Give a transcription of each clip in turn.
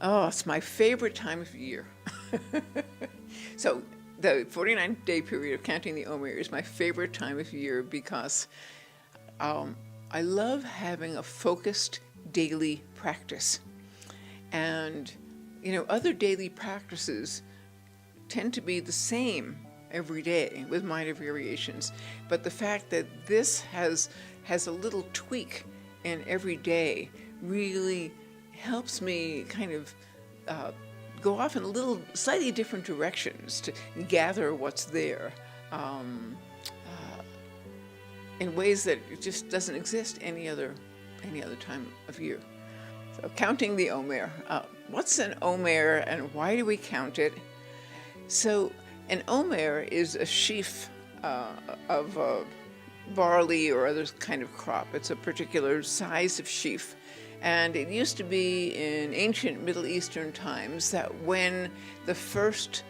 Oh, it's my favorite time of year. So the 49-day period of counting the Omer is my favorite time of year because I love having a focused daily practice. And, other daily practices tend to be the same every day with minor variations. But the fact that this has a little tweak in every day really helps me kind of go off in little slightly different directions to gather what's there in ways that it just doesn't exist any other time of year. So counting the Omer. What's an Omer and why do we count it? So an Omer is a sheaf of barley or other kind of crop. It's a particular size of sheaf. And it used to be in ancient Middle Eastern times that when the first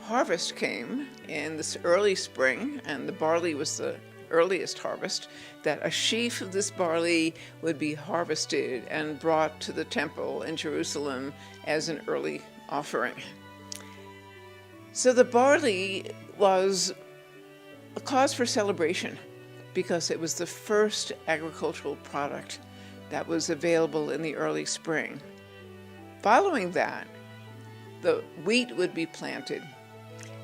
harvest came in this early spring, and the barley was the earliest harvest, that a sheaf of this barley would be harvested and brought to the temple in Jerusalem as an early offering. So the barley was a cause for celebration because it was the first agricultural product that was available in the early spring. Following that, the wheat would be planted,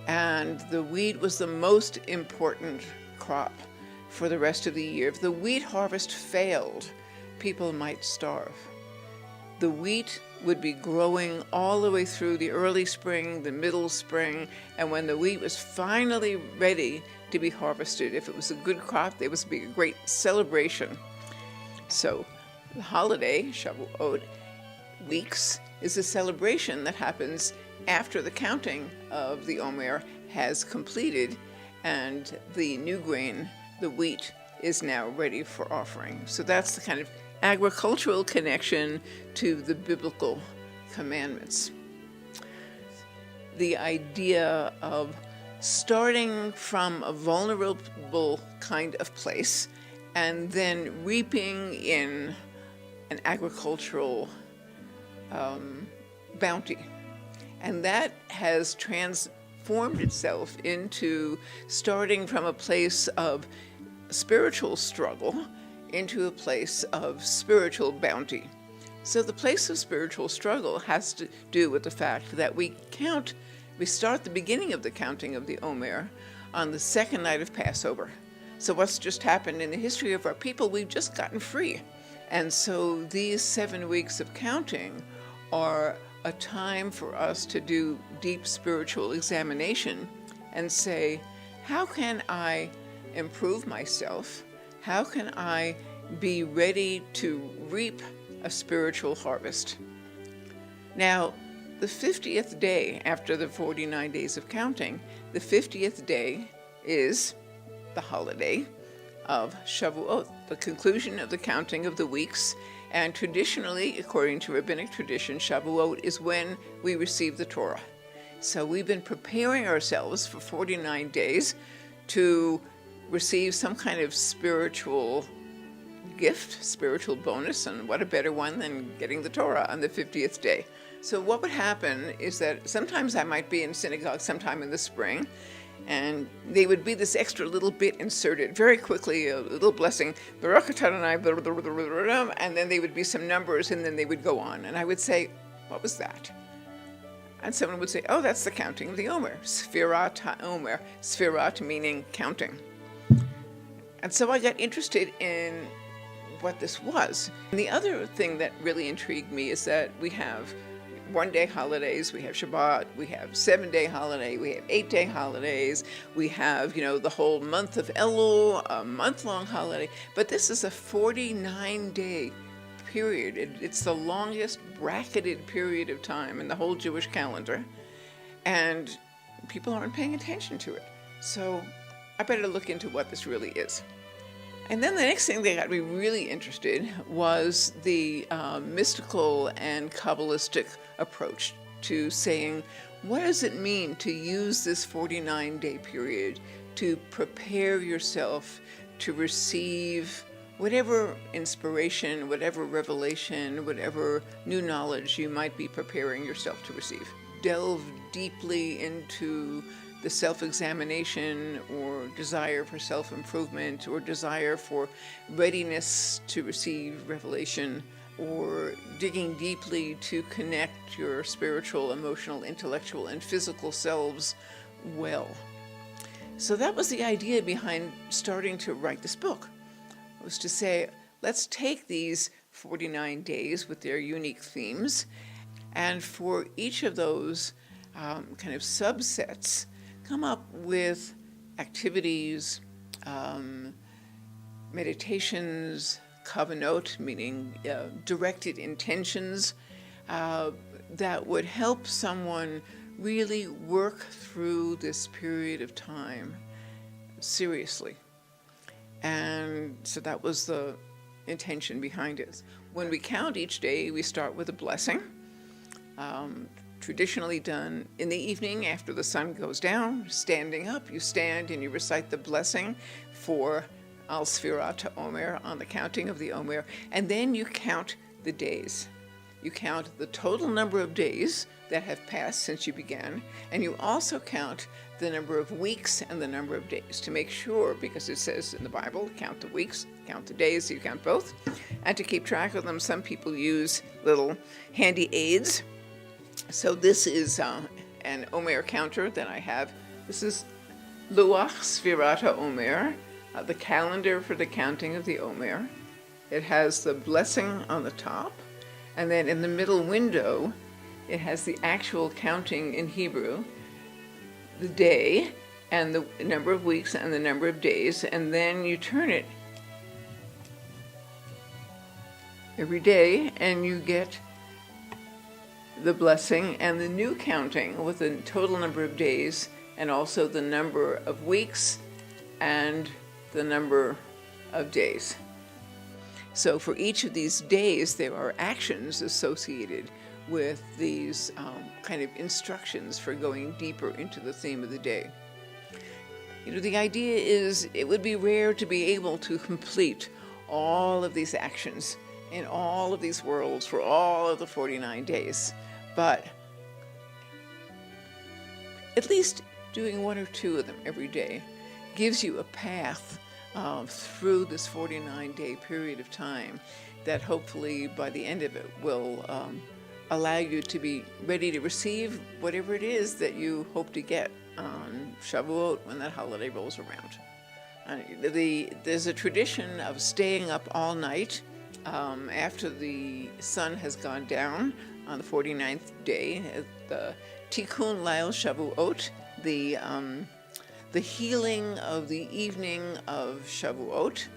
and the wheat was the most important crop for the rest of the year. If the wheat harvest failed, people might starve. The wheat would be growing all the way through the early spring, the middle spring, and when the wheat was finally ready to be harvested, if it was a good crop, there was to be a great celebration. So the holiday, Shavuot, weeks, is a celebration that happens after the counting of the Omer has completed and the new grain, the wheat, is now ready for offering. So that's the kind of agricultural connection to the biblical commandments. The idea of starting from a vulnerable kind of place and then reaping in an agricultural bounty. And that has transformed itself into starting from a place of spiritual struggle into a place of spiritual bounty. So the place of spiritual struggle has to do with the fact that we start the beginning of the counting of the Omer on the second night of Passover. So what's just happened in the history of our people, we've just gotten free. And so these 7 weeks of counting are a time for us to do deep spiritual examination and say, how can I improve myself? How can I be ready to reap a spiritual harvest? Now, the 50th day after the 49 days of counting, the 50th day is the holiday of Shavuot, the conclusion of the counting of the weeks. And traditionally, according to rabbinic tradition, Shavuot is when we receive the Torah. So we've been preparing ourselves for 49 days to receive some kind of spiritual gift, spiritual bonus, and what a better one than getting the Torah on the 50th day. So what would happen is that sometimes I might be in synagogue sometime in the spring, and they would be this extra little bit inserted very quickly, a little blessing, Baruch atah Adonai, and then they would be some numbers, and then they would go on. And I would say, what was that? And someone would say, oh, that's the counting of the Omer, Sfirat HaOmer, Sfirat meaning counting. And so I got interested in what this was. And the other thing that really intrigued me is that we have 1-day holidays, we have Shabbat, we have 7-day holiday, we have 8-day holidays, we have, the whole month of Elul, a month-long holiday, but this is a 49-day period. It's the longest bracketed period of time in the whole Jewish calendar, and people aren't paying attention to it. So I better look into what this really is. And then the next thing that got me really interested was the mystical and Kabbalistic approach to saying, what does it mean to use this 49-day period to prepare yourself to receive whatever inspiration, whatever revelation, whatever new knowledge you might be preparing yourself to receive. Delve deeply into the self-examination or desire for self-improvement or desire for readiness to receive revelation, or digging deeply to connect your spiritual, emotional, intellectual, and physical selves well. So that was the idea behind starting to write this book, was to say, let's take these 49 days with their unique themes, and for each of those kind of subsets, come up with activities, meditations, kavanot, meaning directed intentions, that would help someone really work through this period of time seriously. And so that was the intention behind it. When we count each day, we start with a blessing, traditionally done in the evening after the sun goes down. Standing up, you stand and you recite the blessing for Al Sfirat Omer, on the counting of the Omer, and then you count the days. You count the total number of days that have passed since you began, and you also count the number of weeks and the number of days to make sure, because it says in the Bible, count the weeks, count the days, so you count both. And to keep track of them, some people use little handy aids. So this is an Omer counter that I have. This is Luach Sfirat Omer, the calendar for the counting of the Omer. It has the blessing on the top, and then in the middle window, it has the actual counting in Hebrew, the day, and the number of weeks and the number of days, and then you turn it every day, and you get the blessing and the new counting with the total number of days, and also the number of weeks and the number of days. So for each of these days, there are actions associated with these kind of instructions for going deeper into the theme of the day. You know, the idea is it would be rare to be able to complete all of these actions in all of these worlds for all of the 49 days, but at least doing one or two of them every day gives you a path through this 49-day period of time that hopefully by the end of it will allow you to be ready to receive whatever it is that you hope to get on Shavuot when that holiday rolls around. There's a tradition of staying up all night after the sun has gone down on the 49th day, the Tikkun Lail Shavuot, the healing of the evening of Shavuot,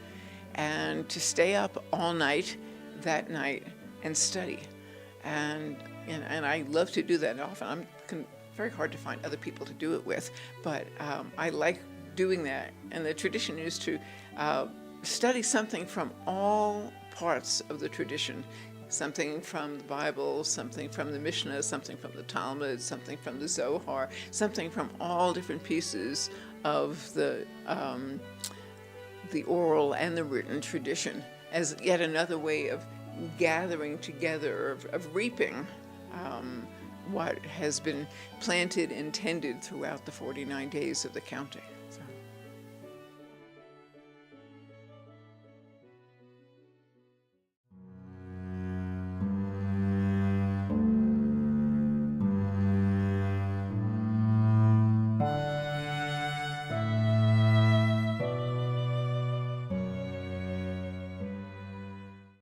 and to stay up all night that night and study. And I love to do that often. Very hard to find other people to do it with, but I like doing that. And the tradition is to study something from all parts of the tradition, something from the Bible, something from the Mishnah, something from the Talmud, something from the Zohar, something from all different pieces of the oral and the written tradition, as yet another way of gathering together, of reaping what has been planted and tended throughout the 49 days of the counting.